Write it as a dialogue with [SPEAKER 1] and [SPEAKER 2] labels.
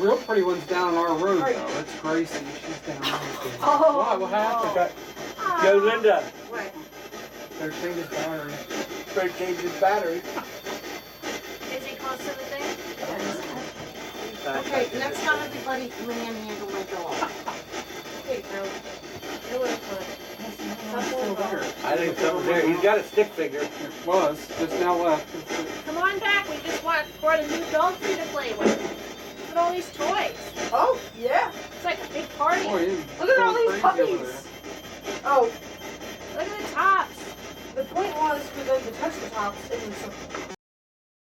[SPEAKER 1] real pretty one's down in our room, though. It's Gracie. She's down there.
[SPEAKER 2] Oh,
[SPEAKER 1] What happened?
[SPEAKER 3] Okay. Yo, Linda.
[SPEAKER 2] What?
[SPEAKER 1] They're changing battery.
[SPEAKER 3] Better change his battery.
[SPEAKER 2] Is he close to the thing? Okay, next time everybody manhandle my dog. Okay, girl. Do it, but
[SPEAKER 1] Still there.
[SPEAKER 3] I think something's there. He's got a stick figure.
[SPEAKER 1] It was. Just now left.
[SPEAKER 2] come on back. We just brought a new dog for you to play with. Look at all these toys.
[SPEAKER 4] Oh, yeah.
[SPEAKER 2] It's like a big party.
[SPEAKER 1] Boy, he's
[SPEAKER 4] Look at all
[SPEAKER 1] going
[SPEAKER 4] these
[SPEAKER 1] crazy over
[SPEAKER 4] puppies. Oh,
[SPEAKER 2] Look at the tops.
[SPEAKER 4] the point was for them to touch the tops and then some.